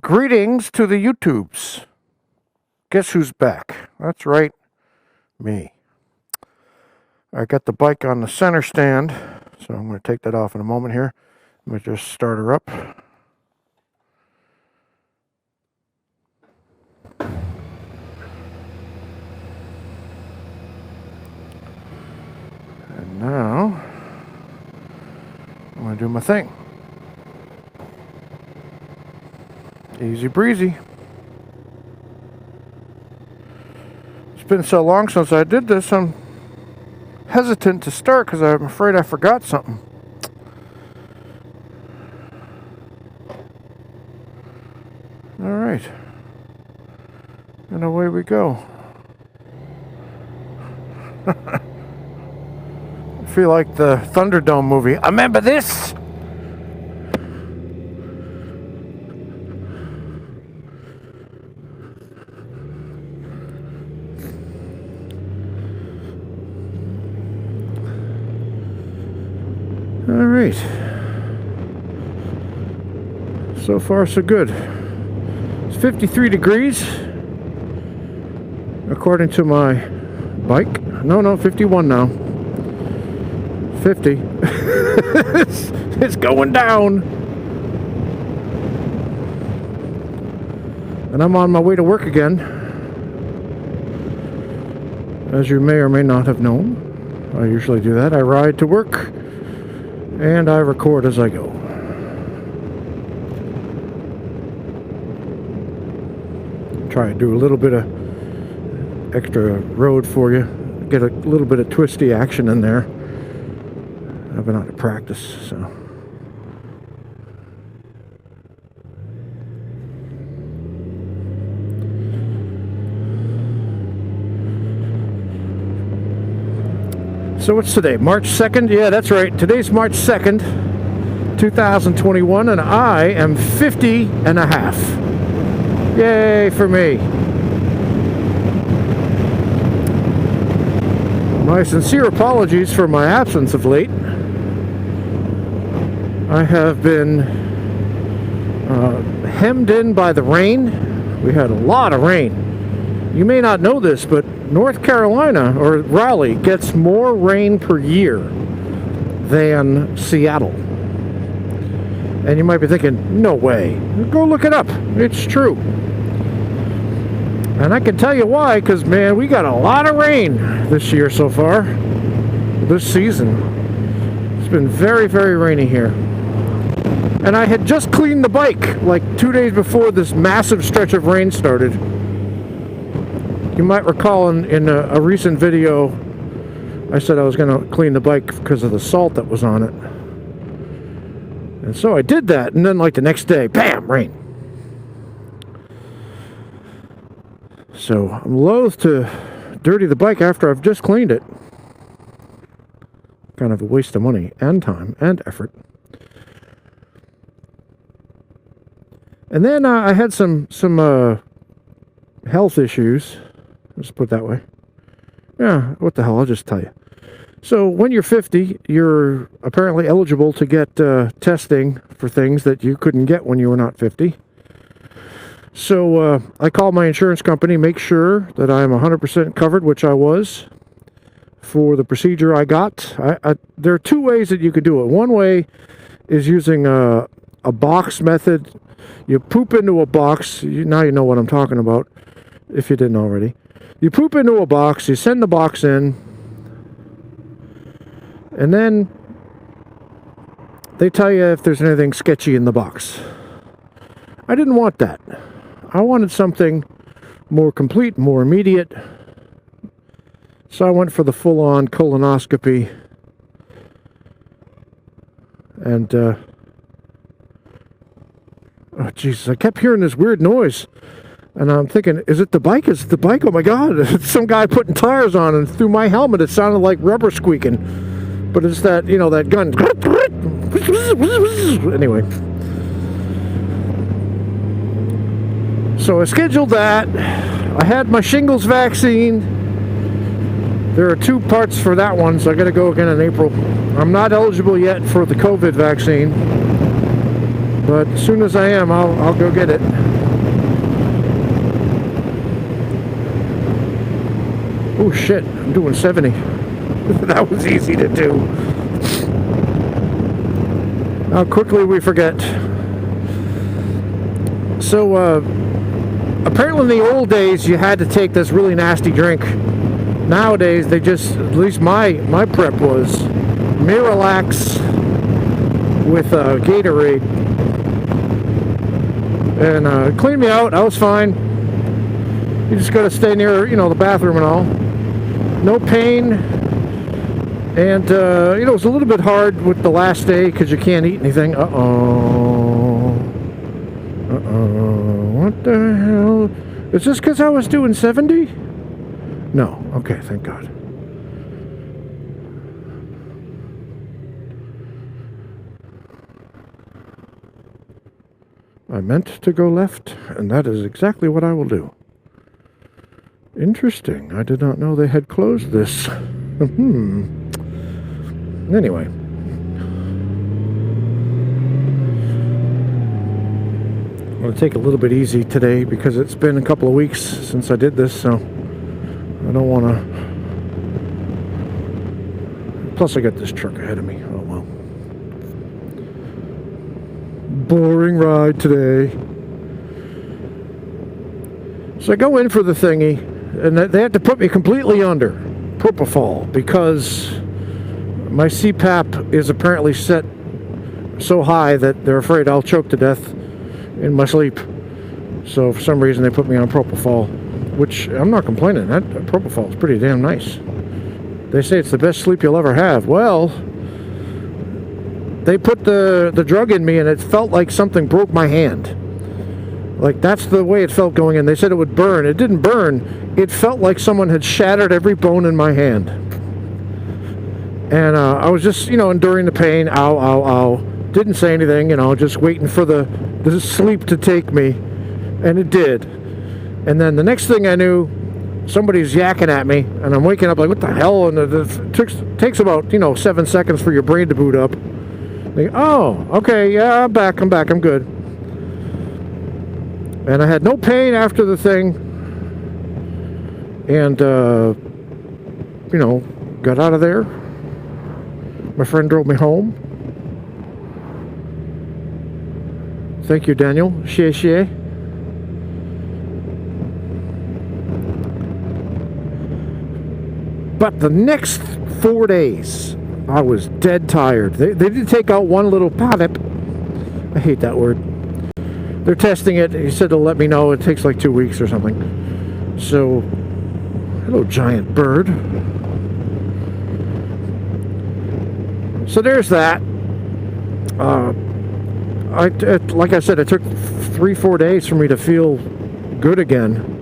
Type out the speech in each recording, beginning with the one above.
Greetings to the YouTubes. Guess who's back? That's right, me. I got the bike on the center stand, so I'm going to take that off in a moment here. Let me just start her up. And now, I'm going to do my thing. Easy breezy. It's been so long since I did this, I'm hesitant to start because I'm afraid I forgot something. All right. And away we go. I feel like the Thunderdome movie. I remember this! All right. So far, so good. It's 53 degrees, according to my bike. No, 51 now. 50. It's going down. And I'm on my way to work again. As you may or may not have known, I usually do that. I ride to work. And I record as I go. Try to do a little bit of extra road for you. Get a little bit of twisty action in there. I've been out of practice, so. So what's today? March 2nd? Yeah, that's right. Today's March 2nd, 2021, and I am 50 and a half. Yay for me. My sincere apologies for my absence of late. I have been hemmed in by the rain. We had a lot of rain. You may not know this, but North Carolina, or Raleigh, gets more rain per year than Seattle. And you might be thinking, no way. Go look it up. It's true. And I can tell you why, because, man, we got a lot of rain this year so far. This season. It's been very, very rainy here. And I had just cleaned the bike, like 2 days before this massive stretch of rain started. You might recall in a recent video, I said I was going to clean the bike because of the salt that was on it. And so I did that, and then like the next day, bam, rain. So I'm loath to dirty the bike after I've just cleaned it. Kind of a waste of money and time and effort. And then I had some health issues. Let's put it that way. Yeah, what the hell, I'll just tell you. So when you're 50, you're apparently eligible to get testing for things that you couldn't get when you were not 50. So I called my insurance company, make sure that I'm 100% covered, which I was, for the procedure I got. There are two ways that you could do it. One way is using a box method. You poop into a box. Now you know what I'm talking about, if you didn't already. You poop into a box, you send the box in, and then they tell you if there's anything sketchy in the box. I didn't want that. I wanted something more complete, more immediate. So I went for the full-on colonoscopy. And, oh Jesus, I kept hearing this weird noise. And I'm thinking, is it the bike? Is it the bike? Oh my God, it's some guy putting tires on, and through my helmet it sounded like rubber squeaking. But it's that, that gun. Anyway. So I scheduled that. I had my shingles vaccine. There are 2 parts for that one, so I got to go again in April. I'm not eligible yet for the COVID vaccine. But as soon as I am, I'll go get it. Oh shit, I'm doing 70. That was easy to do. How quickly we forget. So, apparently in the old days, you had to take this really nasty drink. Nowadays, they just, at least my prep was Miralax with Gatorade. And cleaned me out. I was fine. You just got to stay near, the bathroom and all. No pain. And, it was a little bit hard with the last day because you can't eat anything. Uh-oh. What the hell? Is this because I was doing 70? No. Okay, thank God. I meant to go left, and that is exactly what I will do. Interesting. I did not know they had closed this. Anyway. I'm going to take it a little bit easy today because it's been a couple of weeks since I did this, so I don't want to... Plus I got this truck ahead of me. Oh well. Boring ride today. So I go in for the thingy, and they had to put me completely under propofol because my CPAP is apparently set so high that they're afraid I'll choke to death in my sleep. So for some reason they put me on propofol, which I'm not complaining. That propofol is pretty damn nice. They say it's the best sleep you'll ever have. Well, they put the drug in me and it felt like something broke my hand. Like, that's the way it felt going in. They said it would burn. It didn't burn. It felt like someone had shattered every bone in my hand. And I was just, enduring the pain. Ow, ow, ow. Didn't say anything, just waiting for the sleep to take me. And it did. And then the next thing I knew, somebody's yakking at me. And I'm waking up like, what the hell? And it takes about, 7 seconds for your brain to boot up. Like, oh, okay, yeah, I'm back, I'm good. And I had no pain after the thing. And, got out of there. My friend drove me home. Thank you, Daniel. Xie. But the next 4 days, I was dead tired. They did take out one little polyp. I hate that word. They're testing it. He said they'll let me know. It takes like 2 weeks or something. So, hello, giant bird. So there's that. Like I said, it took 3-4 days for me to feel good again.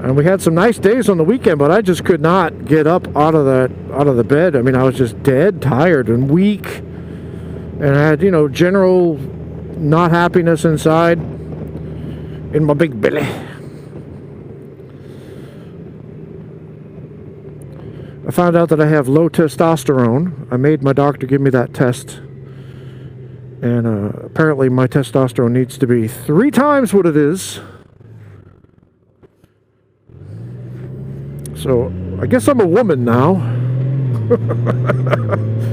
And we had some nice days on the weekend, but I just could not get up out of the bed. I mean, I was just dead tired and weak. And I had, general not happiness inside in my big belly. I found out that I have low testosterone. I made my doctor give me that test. And apparently my testosterone needs to be 3 times what it is. So I guess I'm a woman now.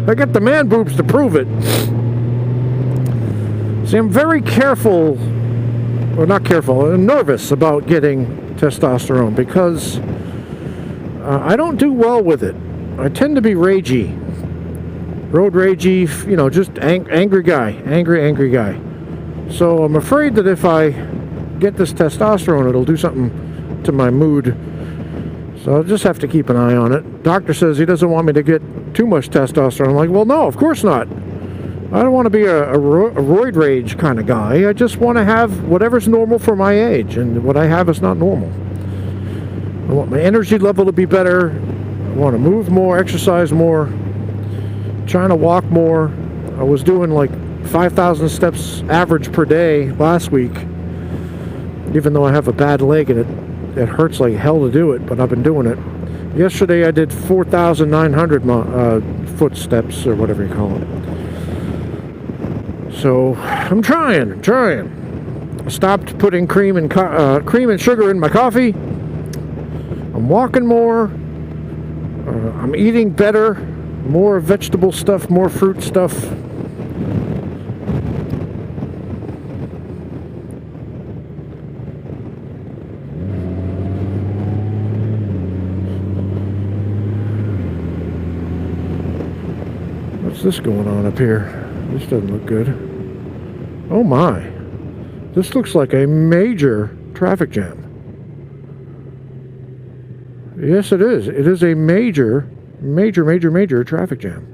I got the man boobs to prove it. See, I'm very careful, or not careful, I'm nervous about getting testosterone because I don't do well with it. I tend to be ragey. Road ragey, just angry guy. Angry guy. So I'm afraid that if I get this testosterone, it'll do something to my mood. So I'll just have to keep an eye on it. Doctor says he doesn't want me to get too much testosterone. I'm like, well, no, of course not. I don't want to be a roid rage kind of guy. I just want to have whatever's normal for my age, and what I have is not normal. I want my energy level to be better. I want to move more, exercise more, trying to walk more. I was doing like 5,000 steps average per day last week, even though I have a bad leg and it hurts like hell to do it, but I've been doing it. Yesterday I did 4,900 footsteps, or whatever you call it. So I'm trying. I stopped putting cream and sugar in my coffee. I'm walking more. I'm eating better. More vegetable stuff, more fruit stuff. What's this going on up here? This doesn't look good. Oh my. This looks like a major traffic jam. Yes, it is. It is a major traffic jam.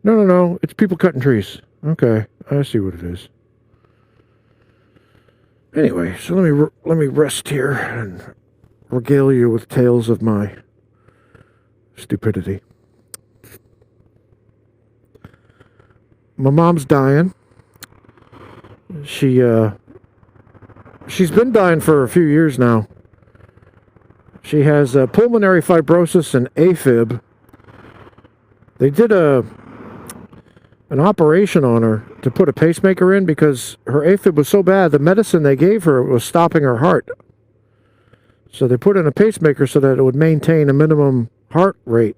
No. It's people cutting trees. Okay, I see what it is. Anyway, so let me rest here and regale you with tales of my stupidity. My mom's dying. She's been dying for a few years now. She has pulmonary fibrosis and AFib. They did an operation on her to put a pacemaker in because her AFib was so bad, the medicine they gave her was stopping her heart. So they put in a pacemaker so that it would maintain a minimum heart rate.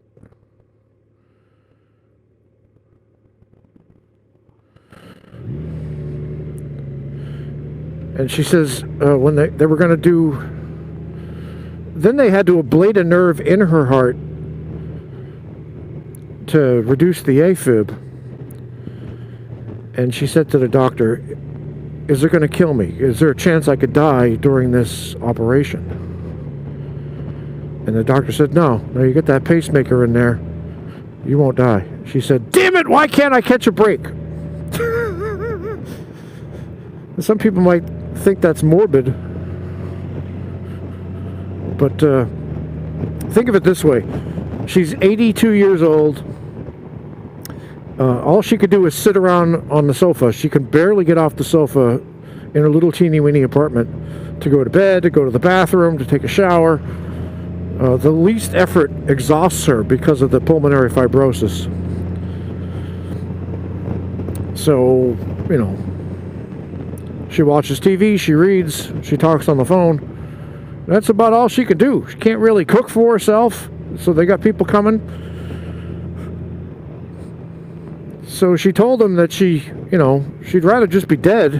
And she says when they were going to do... Then they had to ablate a nerve in her heart to reduce the AFib. And she said to the doctor, is it going to kill me? Is there a chance I could die during this operation? And the doctor said, no, you get that pacemaker in there, you won't die. She said, damn it, why can't I catch a break? Some people might think that's morbid, but think of it this way. She's 82 years old. All she could do is sit around on the sofa. She can barely get off the sofa in her little teeny weeny apartment to go to bed, to go to the bathroom, to take a shower. The least effort exhausts her because of the pulmonary fibrosis. So, she watches TV, she reads, she talks on the phone. That's about all she can do. She can't really cook for herself, so they got people coming. So she told them that she'd rather just be dead,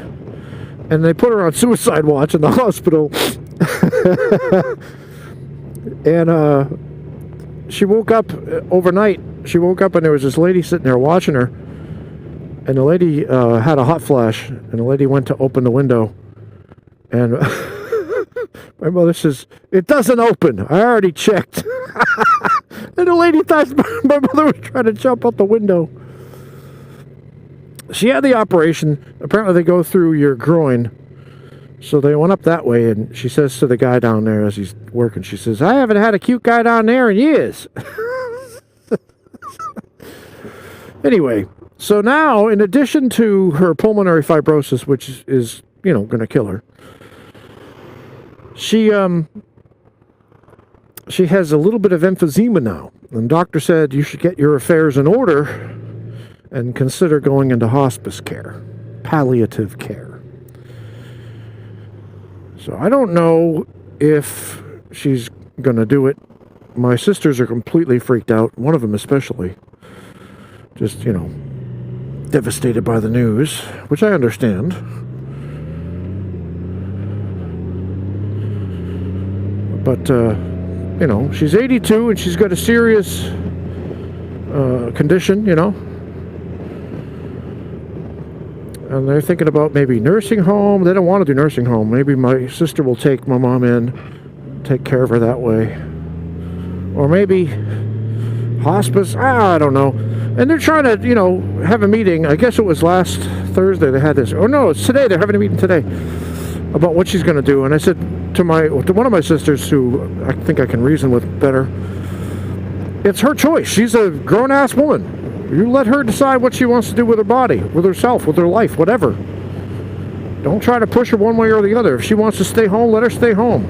and they put her on suicide watch in the hospital. And she woke up overnight. She woke up and there was this lady sitting there watching her. And the lady had a hot flash. And the lady went to open the window. And my mother says, it doesn't open. I already checked. And the lady thought my mother was trying to jump out the window. She had the operation. Apparently they go through your groin. So they went up that way, and she says to the guy down there as he's working, she says, I haven't had a cute guy down there in years. Anyway, so now, in addition to her pulmonary fibrosis, which is going to kill her, she has a little bit of emphysema now. And the doctor said you should get your affairs in order and consider going into hospice care, palliative care. So I don't know if she's going to do it. My sisters are completely freaked out, one of them especially. Just, devastated by the news, which I understand. But, she's 82 and she's got a serious condition, And they're thinking about maybe nursing home. They don't want to do nursing home. Maybe my sister will take my mom in, take care of her that way. Or maybe hospice. I don't know. And they're trying to, have a meeting. I guess it was last Thursday they had this. Oh, no, it's today. They're having a meeting today about what she's going to do. And I said to one of my sisters, who I think I can reason with better, it's her choice. She's a grown-ass woman. You let her decide what she wants to do with her body, with herself, with her life, whatever. Don't try to push her one way or the other. If she wants to stay home, let her stay home.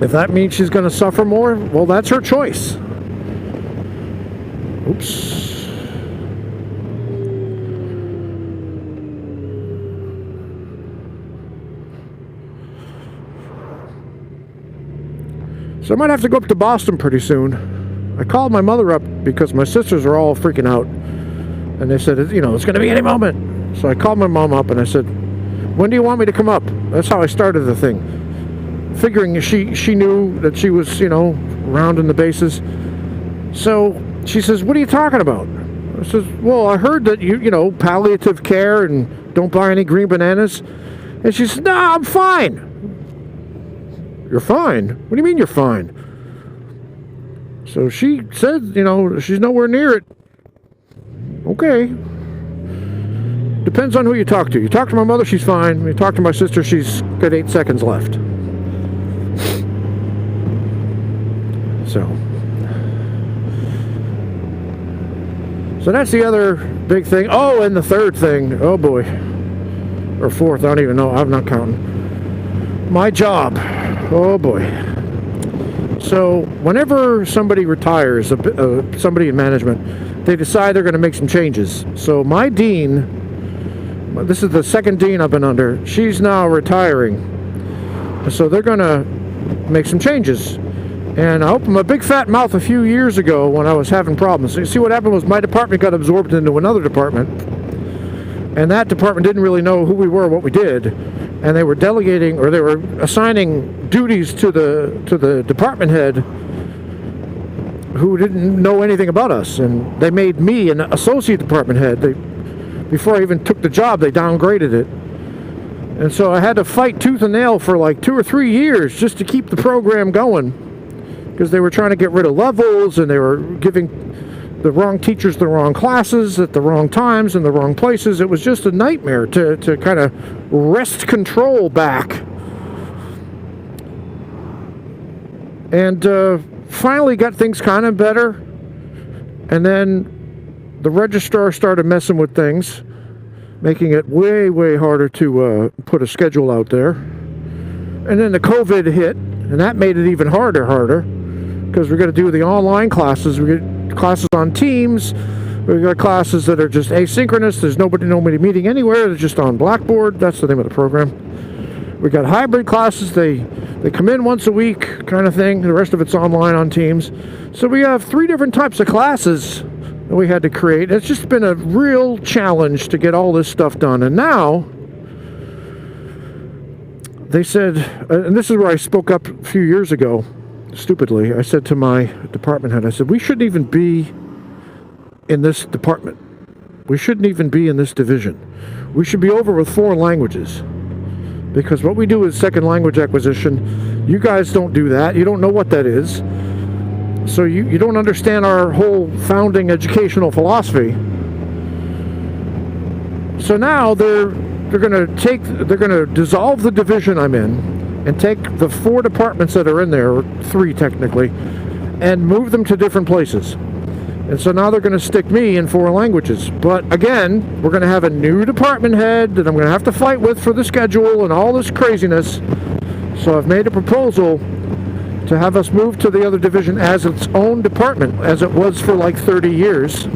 If that means she's going to suffer more, well, that's her choice. Oops. So I might have to go up to Boston pretty soon. I called my mother up because my sisters are all freaking out. And they said, you know, it's going to be any moment. So I called my mom up and I said, when do you want me to come up? That's how I started the thing. Figuring she knew that she was, you know, rounding the bases. So she says, what are you talking about? I says, well, I heard that you know, palliative care and don't buy any green bananas. And she says, no, I'm fine. You're fine? What do you mean you're fine? So she said, you know, she's nowhere near it. Okay. Depends on who you talk to. You talk to my mother, she's fine. You talk to my sister, she's got 8 seconds left. So that's the other big thing. Oh, and the third thing. Oh boy. Or fourth, I don't even know. I'm not counting. My job. Oh boy. So whenever somebody retires, somebody in management, they decide they're going to make some changes. So my dean, this is the second dean I've been under, she's now retiring. So they're going to make some changes. And I opened my big fat mouth a few years ago when I was having problems. So you see what happened was my department got absorbed into another department. And that department didn't really know who we were, what we did. And they were delegating, or they were assigning duties to the department head who didn't know anything about us. And they made me an associate department head. Before I even took the job, they downgraded it. And so I had to fight tooth and nail for like 2 or 3 years just to keep the program going. Because they were trying to get rid of levels, and they were giving the wrong teachers the wrong classes at the wrong times in the wrong places. It was just a nightmare to kind of wrest control back. And finally got things kind of better. And then the registrar started messing with things, making it way, way harder to put a schedule out there. And then the COVID hit, and that made it even harder. Because we're going to do the online classes. We get classes on Teams. We've got classes that are just asynchronous. There's nobody meeting anywhere. They're just on Blackboard. That's the name of the program. We got hybrid classes. They come in once a week kind of thing. The rest of it's online on Teams. So we have 3 different types of classes that we had to create. It's just been a real challenge to get all this stuff done. And now they said, and this is where I spoke up a few years ago, stupidly. I said to my department head, I said, we shouldn't even be in this department. We shouldn't even be in this division. We should be over with 4 languages. Because what we do is second language acquisition. You guys don't do that. You don't know what that is. So you don't understand our whole founding educational philosophy. So now they're going to dissolve the division I'm in and take the 4 departments that are in there, or 3 technically, and move them to different places. And so now they're going to stick me in 4 languages. But again, we're going to have a new department head that I'm going to have to fight with for the schedule and all this craziness. So I've made a proposal to have us move to the other division as its own department, as it was for like 30 years.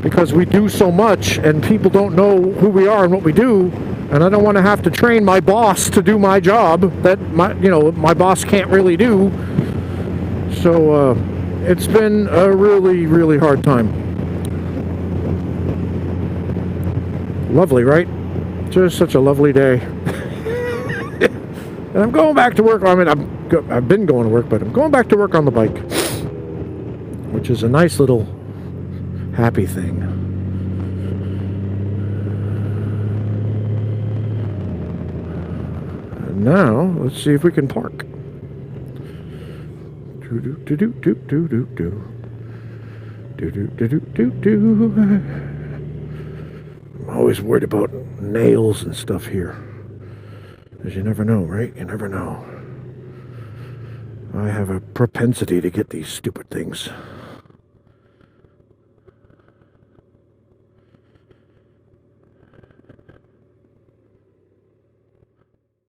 Because we do so much and people don't know who we are and what we do. And I don't want to have to train my boss to do my job that my boss can't really do. So it's been a really, really hard time. Lovely, right? Just such a lovely day. And I'm going back to work. I mean, I've been going to work, but I'm going back to work on the bike, which is a nice little happy thing. Now, let's see if we can park. I'm always worried about nails and stuff here. Because you never know, right? You never know. I have a propensity to get these stupid things.